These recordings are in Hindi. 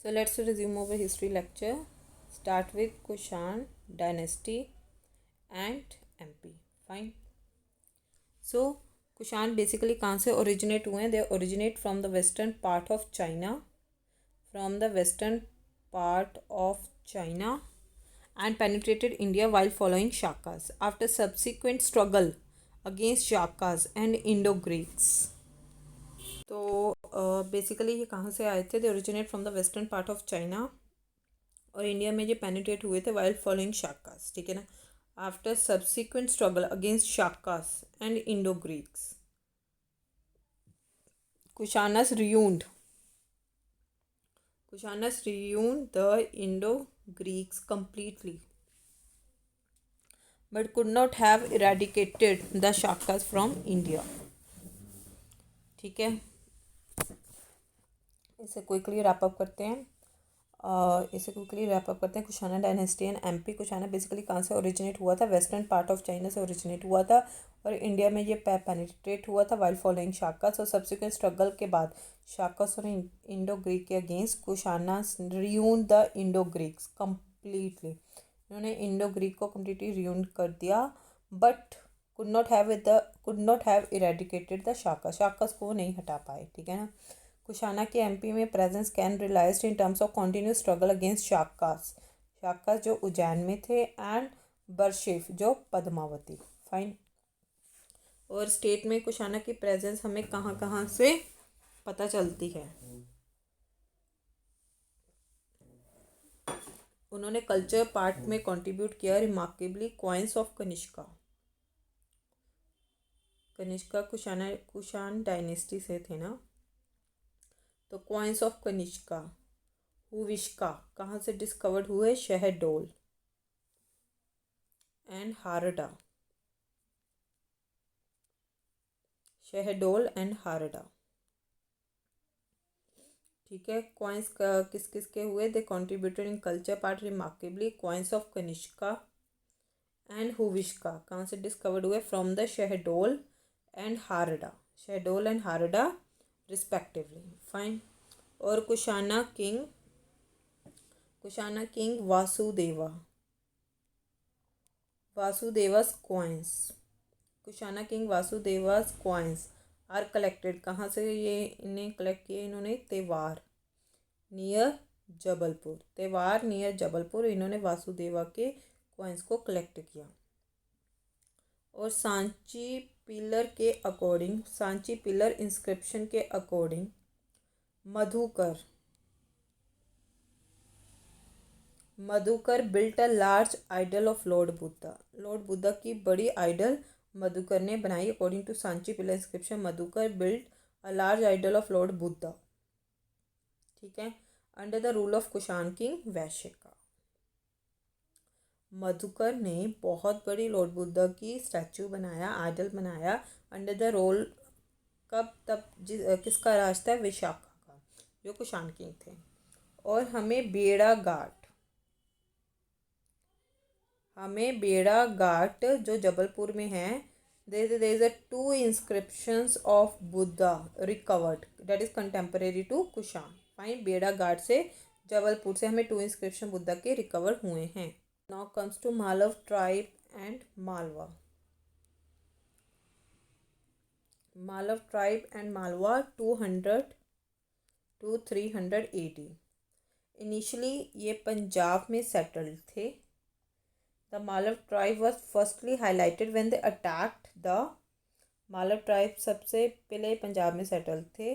So let's resume our history lecture. Start with Kushan dynasty and MP. Fine. So Kushan basically कहाँ से ओरिजिनेट हुए हैं? They originate from the western part of China, from the western part of China and penetrated India while following Shakas after subsequent struggle against Shakas and Indo-Greeks. तो बेसिकली ये कहाँ से आए थे? They originate from the western part of China और इंडिया में ये पेनिट्रेट हुए थे वाइल फॉलोइंग शाकास, ठीक है ना, after subsequent struggle against Shakas and Indo Greeks. Kushanas ruined the Indo Greeks completely but could not have eradicated the shakas from India. ठीक है, इसे क्विकली रैप अप करते हैं. Kushana dynasty and MP. Kushana basically कहाँ से ओरिजिनेट हुआ था? वेस्टर्न पार्ट ऑफ चाइना से ओरिजिनेट हुआ था और इंडिया में ये पेनिट्रेट हुआ था वाइल फॉलोइंग शाकास. और सब्सिक्वेंट स्ट्रगल के बाद शाकास और इंडो ग्रीक के against Kushana ruin the Indo Greeks completely. इन्होंने इंडो ग्रीक को कम्प्लीटली रियून कर दिया but could not have eradicated the Shakas को नहीं हटा पाए, ठीक है ना. कुशाना के एमपी में presence can realized in terms of continuous struggle against Shakas जो उज्जैन में थे एंड बरशेफ जो पद्मावती. फाइन. और स्टेट में कुशाना की प्रेजेंस हमें कहाँ कहाँ से पता चलती है? उन्होंने कल्चर पार्ट में कंट्रीब्यूट किया remarkably. Coins of Kanishka Kushan dynasty से थे ना, तो क्वाइंस ऑफ कनिष्का हुविश्का कहाँ से डिस्कवर्ड हुए? शहडोल एंड हारडा. ठीक है. क्वाइंस किस किस के हुए? They contributed in culture part remarkably. Coins of Kanishka and Huvishka कहाँ से डिस्कवर्ड हुए? From the Shahdol and Harda respectively. Fine. और Kushana king Vasudeva's coins are collected. कहाँ से ये इन्हें कलेक्ट किए? इन्होंने तेवार नियर जबलपुर इन्होंने वासुदेवा के क्वाइंस को कलेक्ट किया. और सांची पिलर इंस्क्रिप्शन के according Madhukar built a large idol of lord Buddha की बड़ी आइडल मधुकर ने बनाई. According to Sanchi pillar inscription Madhukar built a large idol of lord Buddha, ठीक है, under the rule of Kushan king Vaishyaka. Madhukar ने बहुत बड़ी लॉर्ड बुद्धा की स्टैचू बनाया, आइडल बनाया अंडर द रोल किसका राज था? विशाखा का, जो कुशान किंग थे. और हमें बेड़ा घाट जो जबलपुर में है, there is a 2 inscriptions of Buddha recovered that is contemporary to Kushan. Fine. बेड़ा घाट से जबलपुर से हमें 2 इंस्क्रिप्शन बुद्धा के रिकवर हुए हैं. Now comes to Malav tribe and Malwa. 200 to 300 AD. Initially ये पंजाब में सेटल्ड थे. The Malav tribe was firstly highlighted when they attacked the Malav tribe सबसे पहले पंजाब में सेटल थे.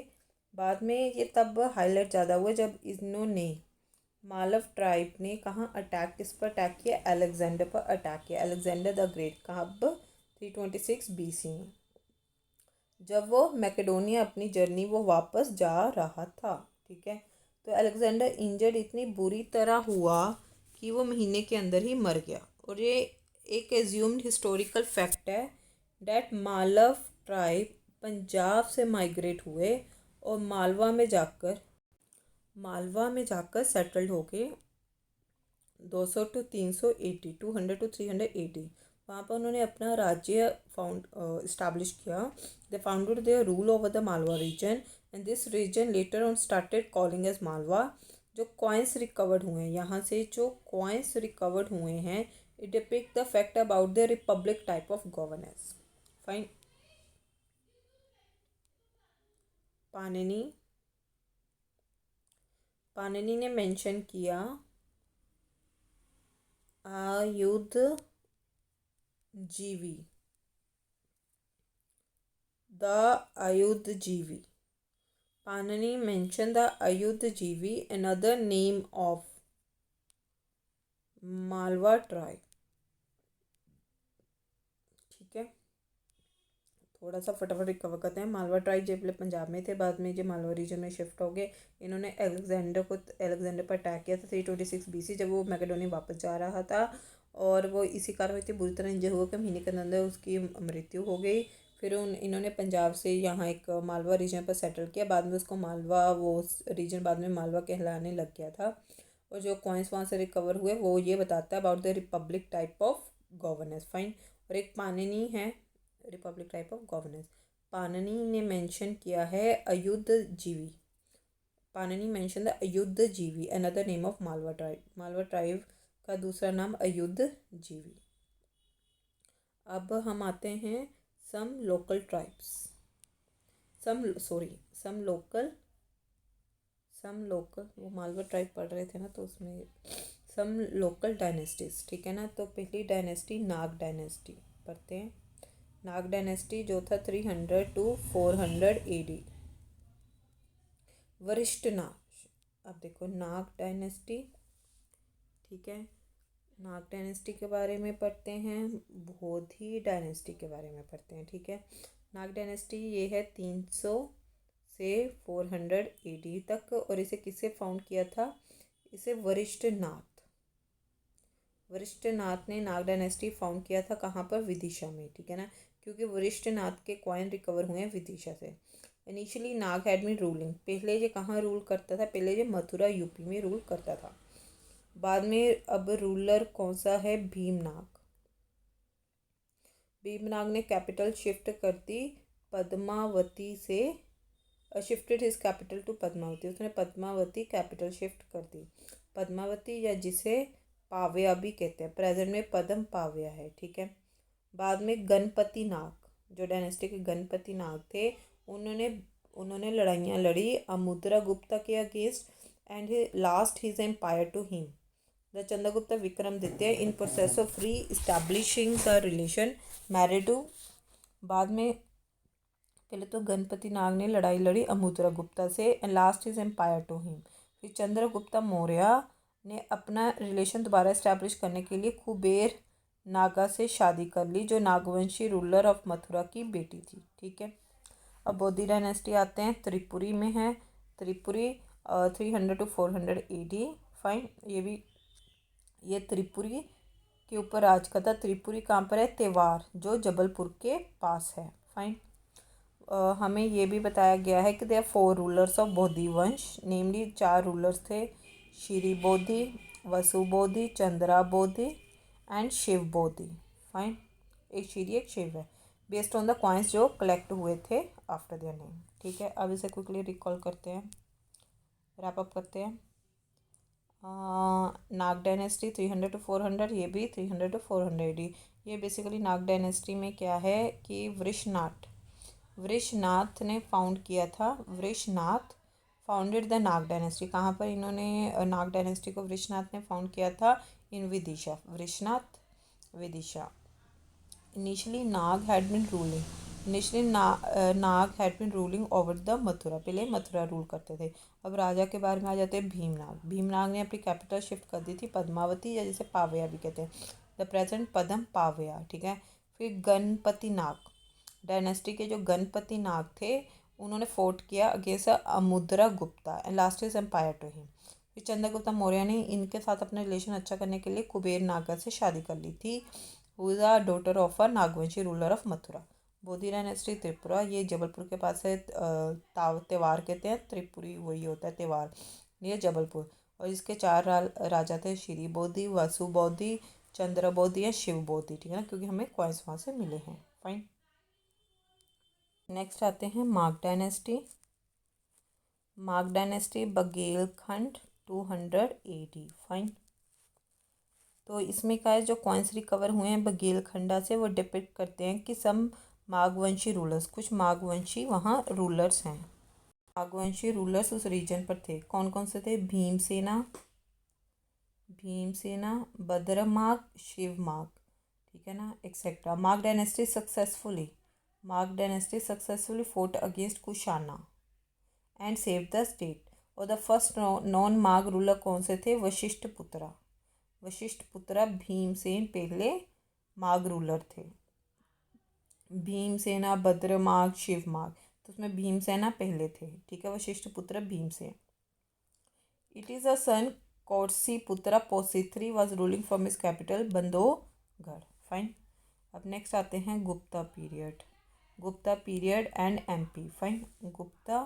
बाद में ये तब हाईलाइट ज़्यादा हुआ जब इन्होंने मालव ट्राइब ने कहाँ किस पर अटैक किया? अलेक्जेंडर पर अटैक किया. अलेक्जेंडर द ग्रेट कब? 326 BC में, जब वो मैकेडोनिया अपनी जर्नी वो वापस जा रहा था, ठीक है. तो अलेक्जेंडर इंजर्ड इतनी बुरी तरह हुआ कि वो महीने के अंदर ही मर गया. और ये एक एज्यूम्ड हिस्टोरिकल फैक्ट है डैट मालव ट्राइब पंजाब से माइग्रेट हुए और मालवा में जाकर सेटल्ड हो गए 200 to 380 200 to 380. वहाँ पर उन्होंने अपना राज्य इस्टेब्लिश किया. They founded their rule over the Malwa region and this region later on started calling as Malwa. जो कॉइन्स रिकवर्ड हुए हैं, यहाँ से जो कॉइन्स रिकवर्ड हुए हैं, it depict the fact about the republic type of governance. Fine. Panini ने मेंशन किया आयुध जीवी, द आयुध जीवी. Panini mentioned the Ayudhjivi, another name of Malwa tribe. ठीक है, थोड़ा सा फटाफट रिकवर करते हैं. मालवा ट्राइब जो पहले पंजाब में थे, बाद में जो मालवा रीजन में शिफ्ट हो गए. इन्होंने अलेक्जेंडर पर अटैक किया था 326 BC, जब वो मैकेडोनिया वापस जा रहा था, और वो इसी कारण इतनी बुरी तरह इंजर हुआ कि महीने के अंदर उसकी मृत्यु हो गई. फिर इन्होंने पंजाब से यहाँ एक मालवा रीजन पर सेटल किया. बाद में उसको मालवा, वो रीजन बाद में मालवा कहलाने लग गया था. और जो कॉइन्स वहाँ से रिकवर हुए वो ये बताता है about the republic type of governance. Fine. और एक पाणिनि है, republic type of governance. Panini ने मेंशन किया है Ayudhajivi. Panini mention the Ayudhajivi, another name of Malwa tribe. Malwa tribe का दूसरा नाम अयुधजीवी. अब हम आते हैं some local tribes, some local वो मालवा ट्राइब पढ़ रहे थे ना, तो उसमें सम लोकल डायनेस्टीज. ठीक है ना. तो पहली डायनेस्टी नाग डायनेस्टी पढ़ते हैं. नाग डायनेस्टी जो था 300 to 400 AD. वरिष्ठ नाग. अब देखो नाग डायनेस्टी. ठीक है, नाग डायनेस्टी के बारे में पढ़ते हैं, बोधी डायनेस्टी के बारे में पढ़ते हैं. ठीक है, नाग डायनेस्टी ये है 300 से 400 AD तक. और इसे किससे फाउंड किया था? इसे वरिष्ठ नाथ ने नाग डायनेस्टी फाउंड किया था. कहाँ पर? विदिशा में. ठीक है ना, क्योंकि वरिष्ठ नाथ के कॉइन रिकवर हुए हैं विदिशा से. Initially Nag had been ruling. पहले ये कहाँ रूल करता था? पहले ये मथुरा यूपी में रूल करता था. बाद में अब रूलर कौन सा है? भीमनाग. भीमनाग ने कैपिटल शिफ्ट कर दी पद्मावती से. Shifted his capital to Padmavati. उसने पद्मावती कैपिटल शिफ्ट कर दी. पद्मावती, या जिसे पाव्या भी कहते हैं, प्रेजेंट में पद्म पाव्या है. ठीक है. बाद में गणपति नाग, जो डायनेस्टी के गणपति नाग थे, उन्होंने लड़ाइयाँ लड़ी अमुद्रा गुप्ता के against, and last his empire to him. The Chandragupta Vikramaditya in process of re establishing the relation married to. बाद में पहले तो गणपति नाग ने लड़ाई लड़ी अमुद्रा गुप्ता से, and last his empire to him. फिर चंद्रगुप्ता मौर्य ने अपना रिलेशन दोबारा इस्टेब्लिश करने के लिए कुबेर नागा से शादी कर ली, जो नागवंशी रूलर ऑफ मथुरा की बेटी थी. ठीक है. अब बोधी डायनेस्टी आते हैं. त्रिपुरी में है. Tripuri 300 to 400 AD. फाइन. ये त्रिपुरी के ऊपर राज करता. त्रिपुरी कहाँ पर है? तेवार, जो जबलपुर के पास है. फाइन. हमें ये भी बताया गया है कि they are 4 rulers of Bodhi वंश. नेमली 4 रूलर्स थे, श्री बोधी, वसु बोधी, चंद्रा बोधी एंड शिव बोधी. फाइन. एक श्री एक शिव है, बेस्ड ऑन द कॉइन्स जो कलेक्ट हुए थे आफ्टर देयर नेम. ठीक है. अब इसे क्विकली रिकॉल करते हैं, रैप अप करते हैं. नाग डायनेस्टी 300 to 400, ये भी 300 to 400 AD. ये बेसिकली नाग डायनेस्टी में क्या है कि वृषनाथ ने फाउंड किया था. वृषनाथ फाउंडेड द नाग डायनेस्टी. कहाँ पर इन्होंने नाग डायनेस्टी को वृषनाथ ने फाउंड किया था? In Vidisha. Vrishnath, Vidisha. Initially Nag had been ruling over the Mathura. पहले मथुरा रूल करते थे. अब राजा के बारे में आ जाते हैं भीमनाग. भीमनाग ने अपनी कैपिटल शिफ्ट कर दी थी पद्मावती, या जिसे पावया भी कहते हैं, द प्रेजेंट पद्म पावया. ठीक है. फिर गणपति नाग डायनेस्टी के जो गणपति नाग थे, उन्होंने फोर्ट किया against Amudra Gupta, and lost his empire to him. फिर चंद्रगुप्ता मौर्य ने इनके साथ अपना रिलेशन अच्छा करने के लिए कुबेर नागा से शादी कर ली थी, who is a daughter of a Nagvanshi ruler of Mathura. Bodhi dynasty Tripura, ये जबलपुर के पास है. तेवार कहते हैं, त्रिपुरी वही होता है तेवार, ये जबलपुर. और इसके 4 राजा थे, श्री बोधी, वसु बोधी, चंद्र बोधी या शिव बोधी. ठीक है ना, क्योंकि हमें कॉइन्स वहाँ से मिले हैं. फाइन. नेक्स्ट आते हैं माग डायनेस्टी. माग डायनेस्टी बघेलखंड 280 फाइन। तो इसमें क्या है, जो कॉइन्स रिकवर हुए हैं बघेलखंडा से वो डिपिक्ट करते हैं कि सम माघवंशी रूलर्स, कुछ माघवंशी वहाँ रूलर्स हैं। माघवंशी रूलर्स उस रीजन पर थे। कौन कौन से थे? भीमसेना, बद्रमाग, शिवमाग, ठीक है ना, etcetera. Magh dynasty successfully fought against Kushana and save the state. और the first non Magh ruler कौन से थे? वशिष्ठपुत्रा भीमसेन पहले माघ रूलर थे। भीमसेना, बद्रमाग, शिवमाग, तो उसमें भीमसेना पहले थे, ठीक है, Vashishthaputra Bhimsen. It is a son Kaursiputra Posithri was ruling from his capital Bandogarh, fine. अब नेक्स्ट आते हैं Gupta period and MP, fine. Gupta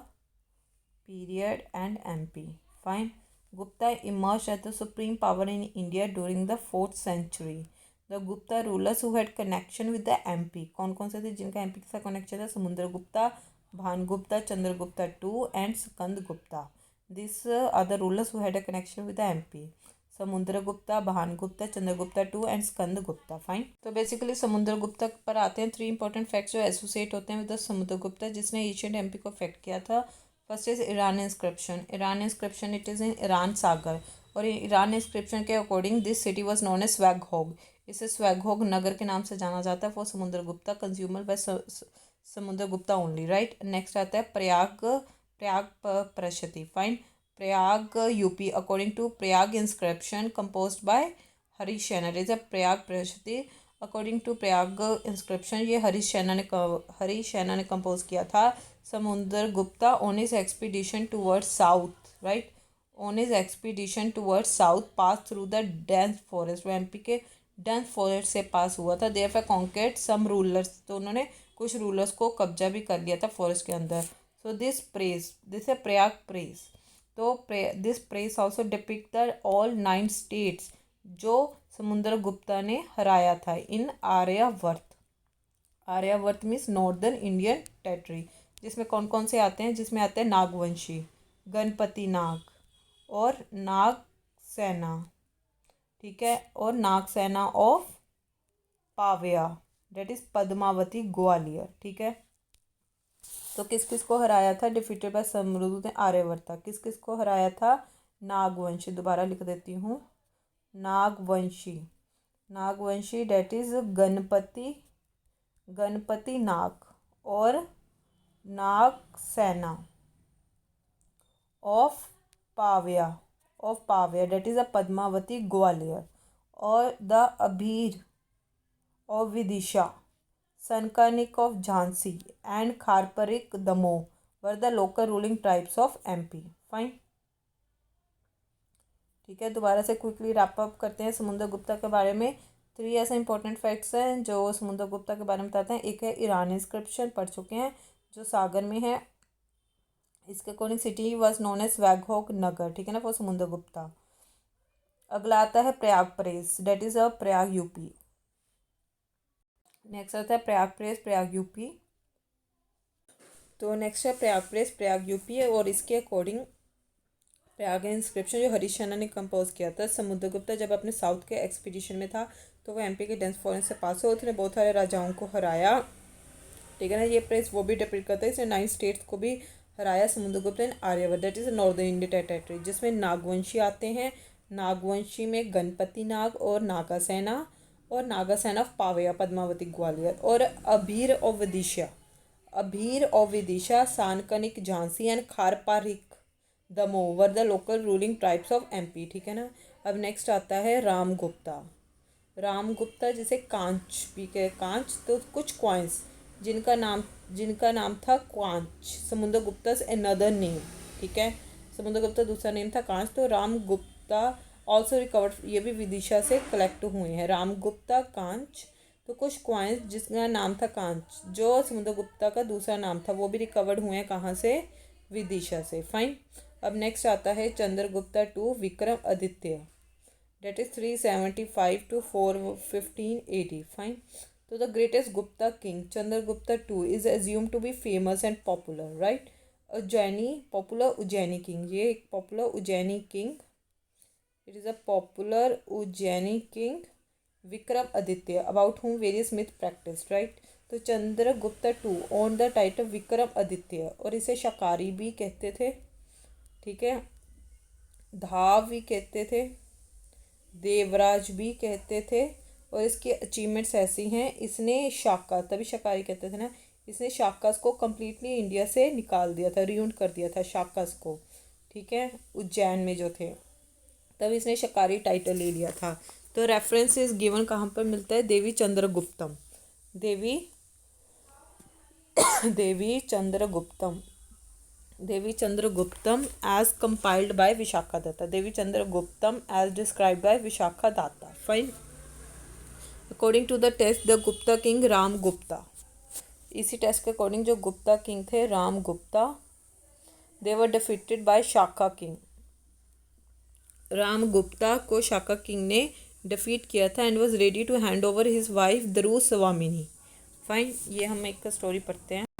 period and MP, fine. Gupta emerged as the supreme power in India during the 4th century. The Gupta rulers who had connection with the MP, कौन कौन से थे जिनका MP के साथ कनेक्शन था? Samudragupta, Bhanugupta, Chandragupta II and स्कंदगुप्ता. These are the rulers who had a connection with the MP. Samudragupta, Bhanugupta, Chandragupta II and Skandagupta, fine. तो बेसिकली समुद्रगुप्ता पर आते हैं 3 इंपॉर्टेंट फैक्ट्स जो एसोसिएट होते हैं विद द समुद्रगुप्ता, जिसने एशियन एमपी को अफेक्ट किया था। First is Eran inscription, it is in Eran Sagar. और ईरान इंस्क्रिप्शन के according this city was known as Swaghog, इसे स्वैगहोग नगर के नाम से जाना जाता है for Samudragupta, consumer by Samudragupta only, right. Next आता है Prayag Prashati, fine. Prayag UP, according to Prayag inscription composed by Harish Saina, is a Prayag Prashati. According to Prayag inscription ये हरीश सैना ने कंपोज किया था। Samudragupta on his expedition towards south, right, on his expedition towards south pass through the dense forest, वो एमपी के डेंस फॉरेस्ट से पास हुआ था। देयरफॉर कॉन्क्रेट सम रूलर्स, तो उन्होंने कुछ रूलर्स को कब्जा भी कर लिया था फॉरेस्ट के अंदर। सो दिस है प्रयाग प्रेस। तो this press also depict the all 9 states जो समुद्रगुप्ता ने हराया था in Aryavarta means northern Indian territory, जिसमें कौन कौन से आते हैं? जिसमें आते हैं नागवंशी, गणपति नाग और नागसेना, ठीक है, और Nagasena of Pawaya, that is Padmavati Gwalior, ठीक है। तो किस किस को हराया था? डिफीटेड बाय समुद्रगुप्त ने आर्यवर्ता। किस किस को हराया था? नागवंशी, दोबारा लिख देती हूँ, नागवंशी डेट इज गणपति नाग और Nagasena of Pawaya that is a Padmavati Gwalior, और the Abhir of Vidisha, Sanakanika of Jhansi and Kharparika Damoh were the local ruling tribes of MP, fine, ठीक है। दोबारा से क्विकली रैप अप करते हैं समुद्रगुप्ता के बारे में। 3 ऐसे इंपॉर्टेंट फैक्ट्स हैं जो समुद्रगुप्ता के बारे में बताते हैं। एक है ईरान इंस्क्रिप्शन, पढ़ चुके हैं, जो सागर में है। इसके according city was known as Swaghog Nagar, ठीक है ना, फॉर समुद्रगुप्ता। अगला आता है Prayag press, that is a Prayag UP. Next आता है प्रयाग यूपी। तो नेक्स्ट है प्रयाग यूपी, और इसके अकॉर्डिंग प्रयाग इंस्क्रिप्शन जो हरीश सैना ने कंपोज किया था। समुद्रगुप्ता जब अपने साउथ के एक्सपीडिशन में था तो वो एमपी के डेंस फॉरेस्ट से पास हुआ, उसने बहुत सारे राजाओं को हराया, ठीक है ना। ये प्रेस वो भी डिपिक्ट करता है, इसने 9 स्टेट्स को भी हराया Samudragupta in Aryavarta, that is northern India territory, जिसमें नागवंशी आते हैं। नागवंशी में गणपति नाग और नागासेना ऑफ पावया, पद्मावती ग्वालियर, और Abhira of Vidisha, Sanakanika Jhansi and Kharaparika Damoh were the local ruling tribes of MP, ठीक है ना। अब नेक्स्ट आता है रामगुप्ता जिसे कांच भी कहे, कांच, तो कुछ कॉइन्स जिनका नाम था कांच, समुद्रगुप्ता अनदर नेम, ठीक है, समुद्रगुप्ता दूसरा नेम था कांच। तो रामगुप्ता ऑल्सो रिकवर्ड, ये भी विदिशा से कलेक्ट हुए हैं, रामगुप्ता कांच। तो कुछ कॉइन्स जिसका नाम था कांच, जो समुद्रगुप्ता का दूसरा नाम था, वो भी रिकवर्ड हुए हैं, कहाँ से? विदिशा से, फाइन। अब नेक्स्ट आता है Chandragupta II Vikramaditya, date is 375 to 415 AD, fine. तो the greatest Gupta king Chandragupta II is assumed to be famous and popular, right. Ujjaini king, ये एक popular Ujjaini king it is a popular Ujjaini king Vikram Aditya about whom various myth practice, right. तो Chandragupta two on the title Vikram Aditya, और इसे शकारी भी कहते थे, ठीक है, धाव भी कहते थे, देवराज भी कहते थे। और इसकी अचीवमेंट्स ऐसी हैं, इसने शाका, तभी शकारी कहते थे ना, इसने शाकास को कम्प्लीटली इंडिया से निकाल दिया था, रियून कर दिया था शाकास को, ठीक है, उज्जैन में जो थे, तब इसने शकारी टाइटल ले लिया था। तो रेफरेंस इज गिवन कहाँ पर मिलता है, Devi Chandraguptam, Devi Chandraguptam as compiled by Vishakhadatta, Devi Chandraguptam as described by Vishakhadatta, fine. According to the text the Gupta king Ram Gupta, इसी टेस्ट के अकॉर्डिंग जो गुप्ता किंग थे Ram Gupta, they were defeated by Shaka king, Ram Gupta को शाका किंग ने डिफीट किया था and was ready to hand over his wife Dhruvaswamini, fine. ये हम एक स्टोरी पढ़ते हैं।